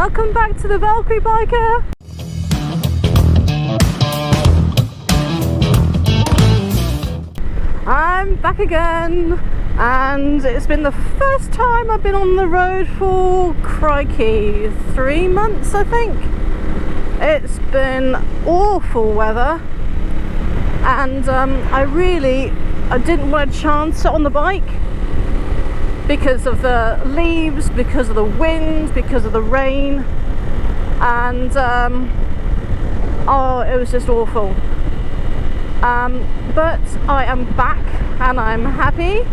Welcome back to the Valkyrie Biker. I'm back again, and it's been the first time I've been on the road for, crikey, 3 months I think. It's been awful weather, and I didn't want to chance it on the bike because of the leaves, because of the wind, because of the rain, and oh, it was just awful. But I am back and I'm happy,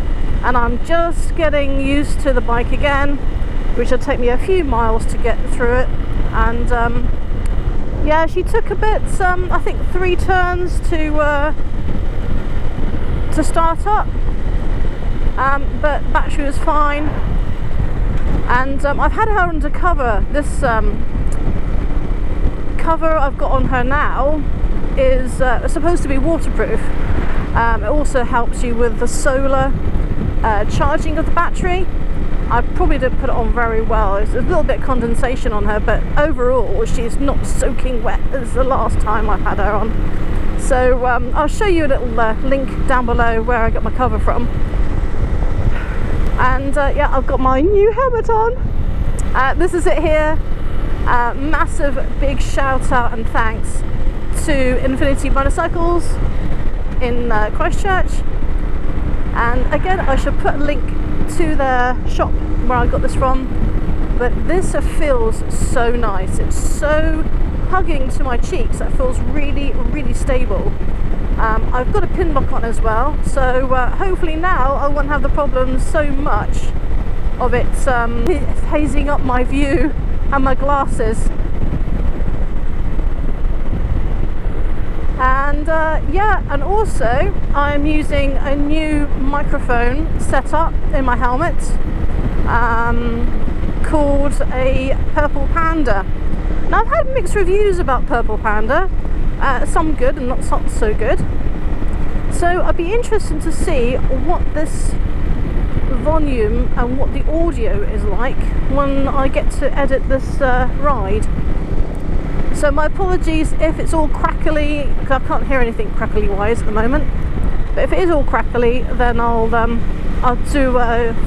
and I'm just getting used to the bike again, which will take me a few miles to get through it. And yeah, she took a bit, I think 3 turns to start up. But battery was fine, and I've had her under cover. This cover I've got on her now is supposed to be waterproof. It also helps you with the solar charging of the battery. I probably didn't put it on very well. There's a little bit of condensation on her, but overall she's not soaking wet as the last time I've had her on. So I'll show you a little link down below where I got my cover from. And yeah, I've got my new helmet on. This is it here. Massive big shout out and thanks to Infinity Motorcycles in Christchurch. And again, I should put a link to their shop where I got this from. But this feels so nice. It's so hugging to my cheeks. It feels really, really stable. I've got a pin lock on as well, so hopefully now I won't have the problem so much of it hazing up my view and my glasses. And yeah, and also I'm using a new microphone setup in my helmet called a Purple Panda. Now, I've had mixed reviews about Purple Panda, some good and not so good. So I'd be interested to see what this volume and what the audio is like when I get to edit this ride. So my apologies if it's all crackly, because I can't hear anything crackly wise at the moment. But if it is all crackly, then I'll do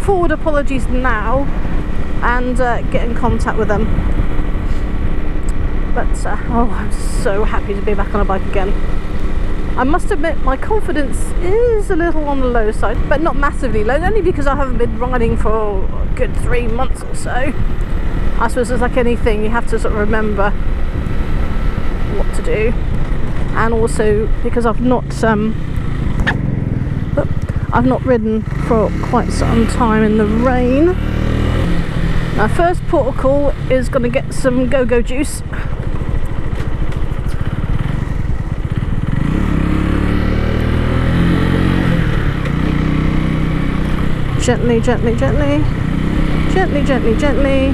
forward apologies now and get in contact with them. But oh, I'm so happy to be back on a bike again. I must admit my confidence is a little on the low side, but not massively low, only because I haven't been riding for a good 3 months or so. I suppose it's like anything, you have to sort of remember what to do. And also because I've not ridden for quite some time in the rain. Our first port of call is going to get some go-go juice. Gently, gently, gently, gently, gently, gently.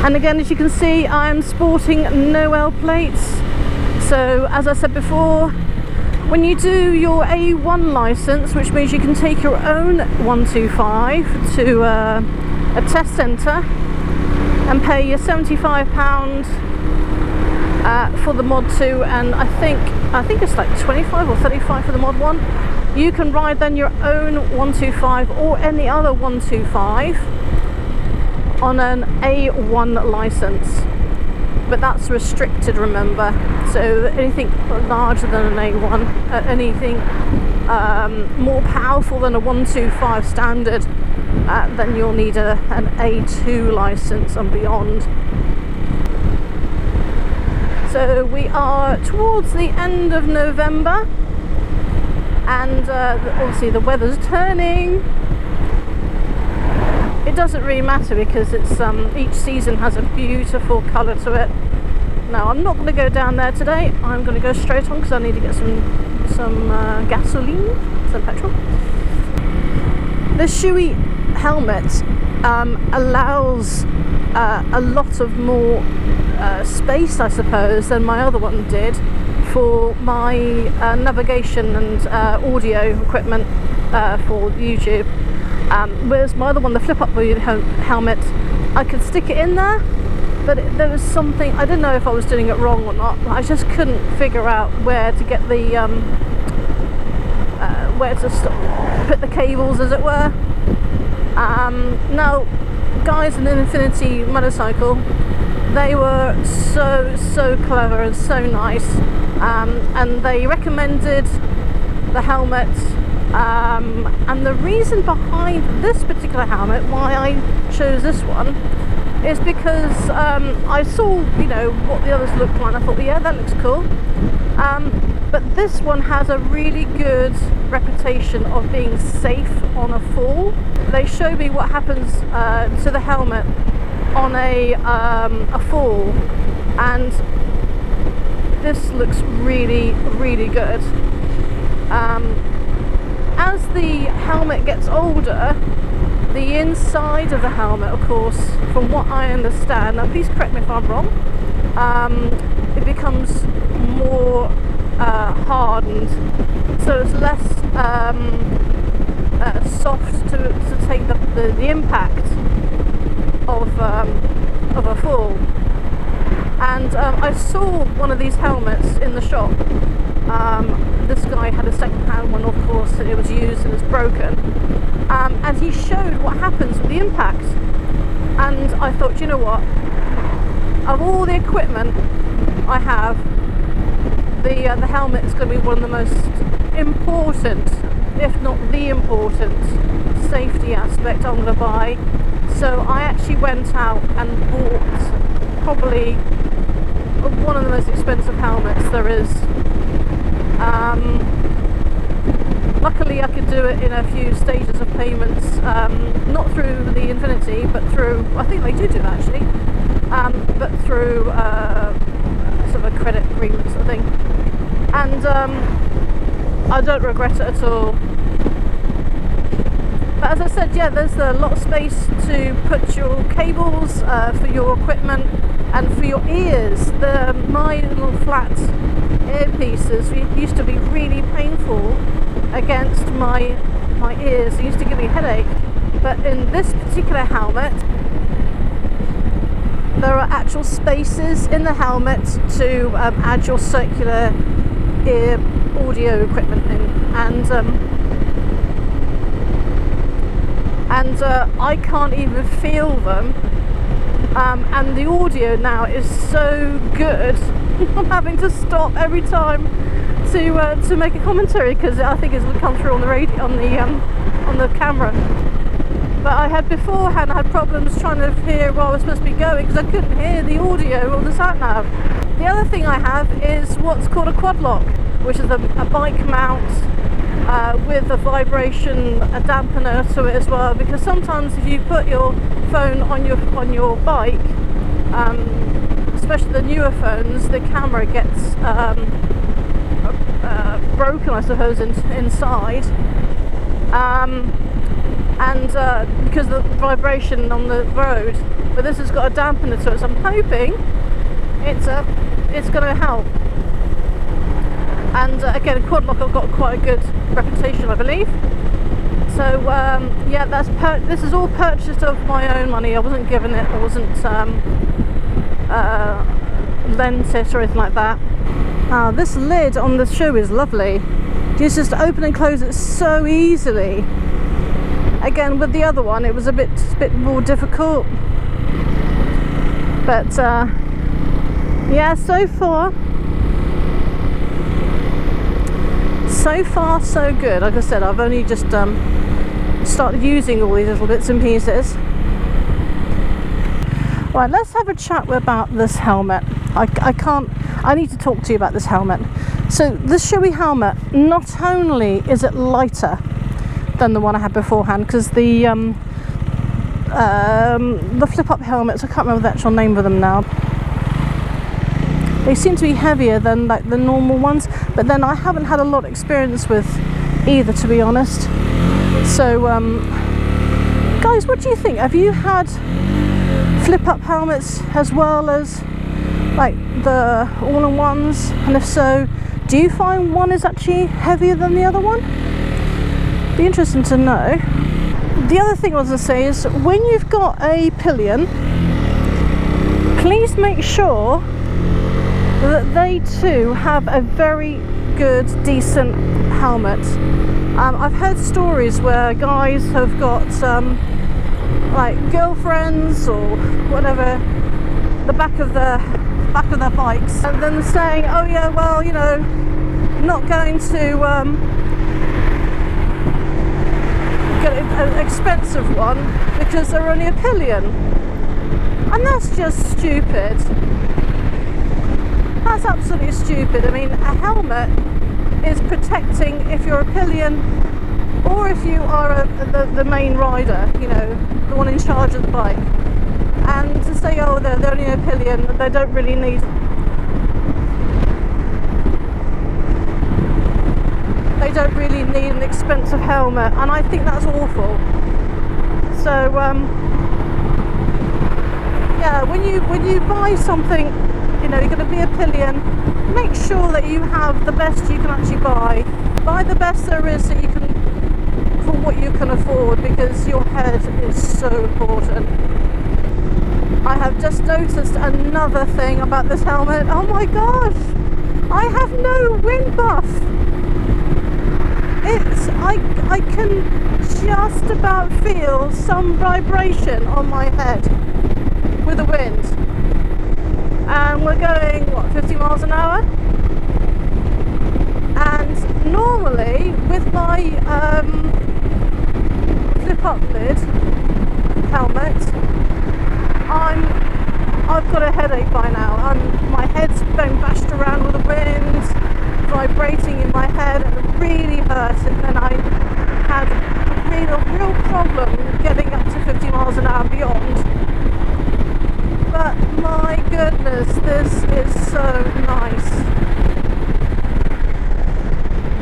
And again, as you can see, I'm sporting Noel plates. So as I said before, when you do your A1 license, which means you can take your own 125 to a test centre and pay your £75 for the Mod 2, and I think it's like 25 or 35 for the Mod 1. You can ride then your own 125 or any other 125 on an A1 license, but that's restricted, remember. So anything larger than an A1, anything more powerful than a 125 standard, then you'll need an A2 license and beyond. So we are towards the end of November, and obviously the weather's turning. It doesn't really matter because it's each season has a beautiful colour to it. Now, I'm not going to go down there today. I'm going to go straight on because I need to get some gasoline, some petrol. The Shoei helmet allows a lot of more space, I suppose, than my other one did for my navigation and audio equipment for YouTube. Whereas my other one, the flip-up helmet, I could stick it in there, but there was something, I didn't know if I was doing it wrong or not. I just couldn't figure out where to get the where to put the cables, as it were. Now, guys in an Infinity motorcycle, they were so clever and so nice, and they recommended the helmet. And the reason behind this particular helmet, why I chose this one, is because I saw, you know, what the others looked like, and I thought, yeah, that looks cool. But this one has a really good reputation of being safe on a fall. They show me what happens to the helmet on a fall, and this looks really good. As the helmet gets older, the inside of the helmet, of course, from what I understand, now please correct me if I'm wrong, it becomes more hardened, so it's less soft to take the impact of a fall. And I saw one of these helmets in the shop. This guy had a second-hand one, of course, and it was used and it's broken. And he showed what happens with the impact. And I thought, you know what? Of all the equipment I have, the helmet is going to be one of the most important, if not the important, safety aspect I'm going to buy. So I actually went out and bought probably one of the most expensive helmets there is. Luckily I could do it in a few stages of payments, not through the Infinity, but through, I think they do that actually, but through sort of a credit agreement sort of thing. And I don't regret it at all. But as I said, yeah, there's a lot of space to put your cables for your equipment and for your ears. My little flat earpieces used to be really painful against my ears. It used to give me a headache. But in this particular helmet, there are actual spaces in the helmet to add your circular ear audio equipment in, and I can't even feel them, and the audio now is so good. I'm having to stop every time to make a commentary because I think it's going to come through on the radio, on the camera. But I had problems trying to hear where I was supposed to be going because I couldn't hear the audio or the sat nav. The other thing I have is what's called a QuadLock, which is a bike mount with a vibration, a dampener to it as well. Because sometimes if you put your phone on your bike, especially the newer phones, the camera gets broken, I suppose, inside. And because of the vibration on the road, but this has got a dampener to it, so I'm hoping it's going to help. And again, QuadLock have got quite a good reputation, I believe. So yeah, this is all purchased of my own money. I wasn't given it, I wasn't lent it or anything like that. This lid on the shoe is lovely. You just open and close it so easily. Again, with the other one, it was a bit more difficult. But yeah, so far so good. Like I said, I've only just started using all these little bits and pieces. Right, let's have a chat about this helmet. I need to talk to you about this helmet. So this Shoei helmet, not only is it lighter than the one I had beforehand, because the flip-up helmets, I can't remember the actual name of them now, they seem to be heavier than like the normal ones, but then I haven't had a lot of experience with either, to be honest. So guys, what do you think? Have you had flip-up helmets as well as like the all-in-ones, and if so, do you find one is actually heavier than the other one? Be interesting to know. The other thing I was going to say is, when you've got a pillion, please make sure that they too have a very good, decent helmet. I've heard stories where guys have got like girlfriends or whatever, the back of their bikes, and then saying, oh yeah, well, you know, not going to get an expensive one because they're only a pillion. And that's just stupid. That's absolutely stupid. I mean, a helmet is protecting if you're a pillion or if you are the main rider, you know, the one in charge of the bike. And to say, oh, they're only a pillion, they don't really need an expensive helmet, and I think that's awful. So yeah, when you buy something, you know, you're going to be a pillion, make sure that you have the best you can actually buy. Buy the best there is that you can, for what you can afford, because your head is so important. I have just noticed another thing about this helmet. Oh my gosh, I have no wind buff. I can just about feel some vibration on my head with the wind. And we're going, what, 50 miles an hour? And normally with my flip up lid helmet, I've got a headache by now. My head's being bashed around with the wind, vibrating in my head, and it really hurt. And then I had a real problem getting up to 50 miles an hour beyond. But my goodness, this is so nice.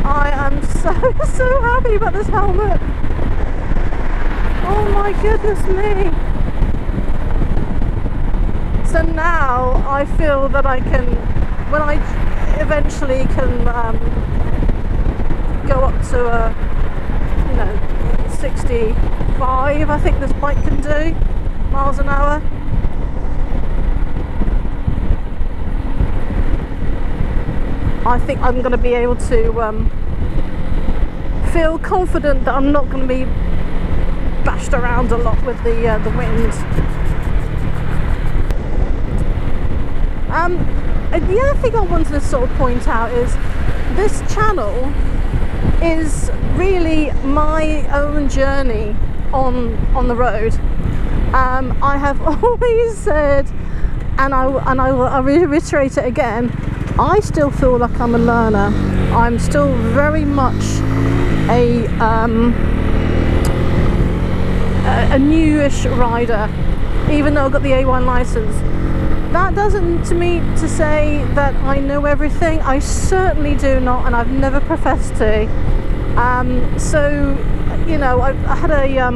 I am so happy about this helmet. Oh my goodness me. So now I feel that I can, when I eventually can go up to a, you know, 65, I think this bike can do, miles an hour. I think I'm going to be able to feel confident that I'm not going to be bashed around a lot with the wind. The other thing I wanted to sort of point out is this channel is really my own journey on the road. I have always said, and I'll reiterate it again, I still feel like I'm a learner. I'm still very much a newish rider, even though I've got the A1 license. That doesn't to me to say that I know everything. I certainly do not, and I've never professed to. So, you know, I had a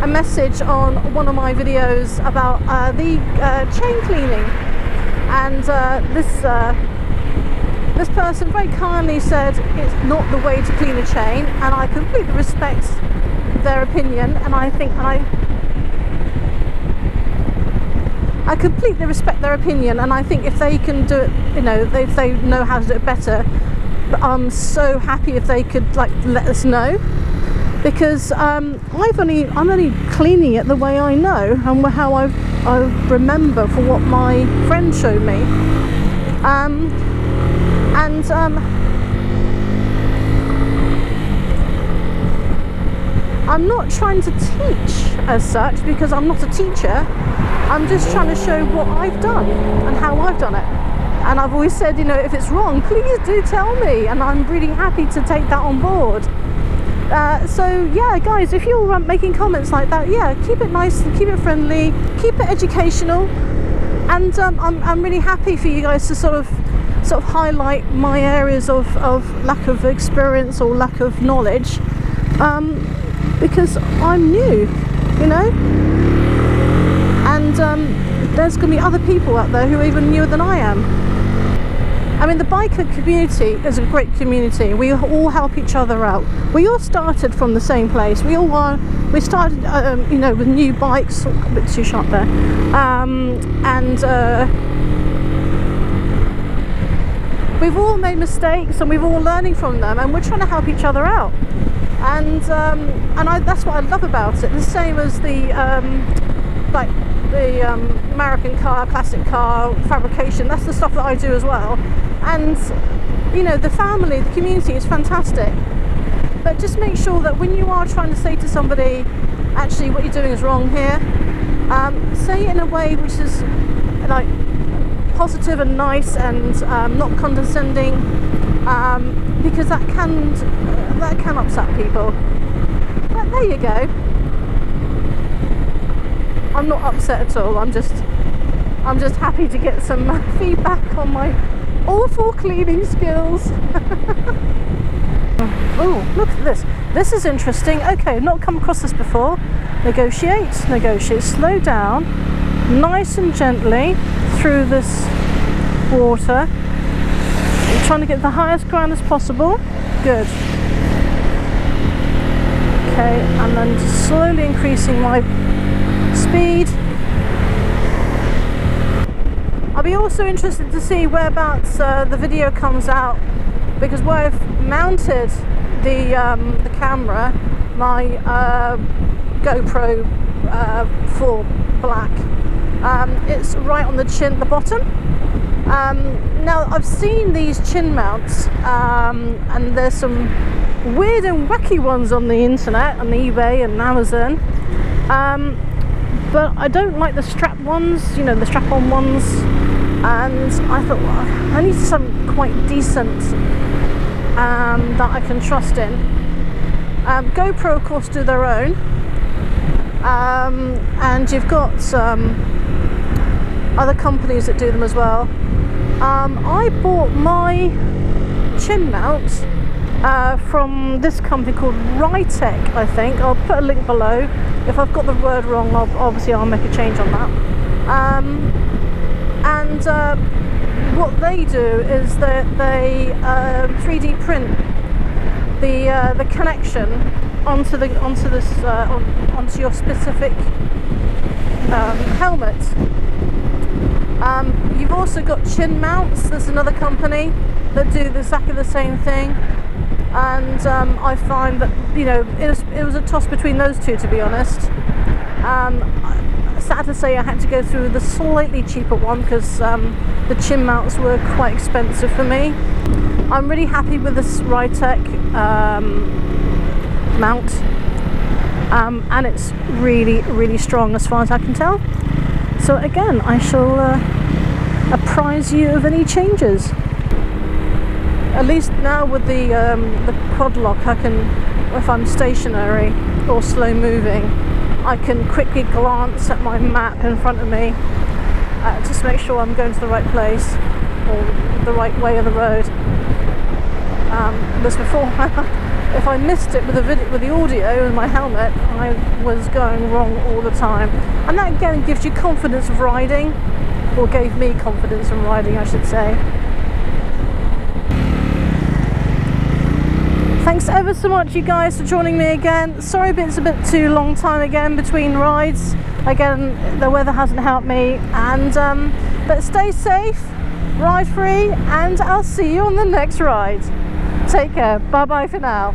message on one of my videos about the chain cleaning, and this person very kindly said it's not the way to clean a chain, and I completely respect their opinion, and I think I completely respect their opinion, and I think if they can do it, you know, if they know how to do it better, I'm so happy if they could like let us know, because I'm only cleaning it the way I know and how I remember for what my friend showed me, I'm not trying to teach as such, because I'm not a teacher. I'm just trying to show what I've done and how I've done it. And I've always said, you know, if it's wrong, please do tell me, and I'm really happy to take that on board. So yeah, guys, if you're making comments like that, yeah, keep it nice and keep it friendly, keep it educational, and I'm really happy for you guys to sort of highlight my areas of lack of experience or lack of knowledge, because I'm new, you know. And there's going to be other people out there who are even newer than I am. I mean, the biker community is a great community. We all help each other out. We all started from the same place. We started, you know, with new bikes. Oh, a bit too sharp there. We've all made mistakes, and we're all learning from them, and we're trying to help each other out. And that's what I love about it. The same as the American car, classic car fabrication. That's the stuff that I do as well. And you know, the family, the community is fantastic. But just make sure that when you are trying to say to somebody, actually what you're doing is wrong here, say it in a way which is like positive and nice and not condescending, because that can upset people. But there you go. I'm not upset at all. I'm just happy to get some feedback on my awful cleaning skills. Oh, look at this. This is interesting. Okay, not come across this before. Negotiate, slow down, nice and gently through this water. I'm trying to get the highest ground as possible. Good. Okay, and then just slowly increasing my speed. I'll be also interested to see whereabouts the video comes out, because where I've mounted the camera, my GoPro 4 Black, it's right on the chin, the bottom. Now I've seen these chin mounts, and there's some weird and wacky ones on the internet, on eBay and Amazon. But I don't like the strap ones, you know, the strap-on ones, and I thought, well, I need something quite decent that I can trust in. GoPro, of course, do their own, and you've got other companies that do them as well. I bought my chin mount from this company called RideTech, I think. I'll put a link below. If I've got the word wrong, obviously I'll make a change on that. What they do is that they 3D print the connection onto your specific helmet. You've also got chin mounts. There's another company that do exactly the same thing, and I find that, you know, it was a toss between those two, to be honest. Sad to say I had to go through the slightly cheaper one, because the chin mounts were quite expensive for me. I'm really happy with this RideTech mount, and it's really strong as far as I can tell. So again, I shall apprise you of any changes. At least now with the QuadLock, I can, if I'm stationary or slow moving, I can quickly glance at my map in front of me, just to make sure I'm going to the right place or the right way of the road. Because before, if I missed it with the audio in my helmet, I was going wrong all the time. And that again gives you confidence of riding, or gave me confidence in riding, I should say. Thanks ever so much, you guys, for joining me again. Sorry it's a bit too long time again between rides. Again, the weather hasn't helped me, and but stay safe, ride free, and I'll see you on the next ride. Take care. Bye bye for now.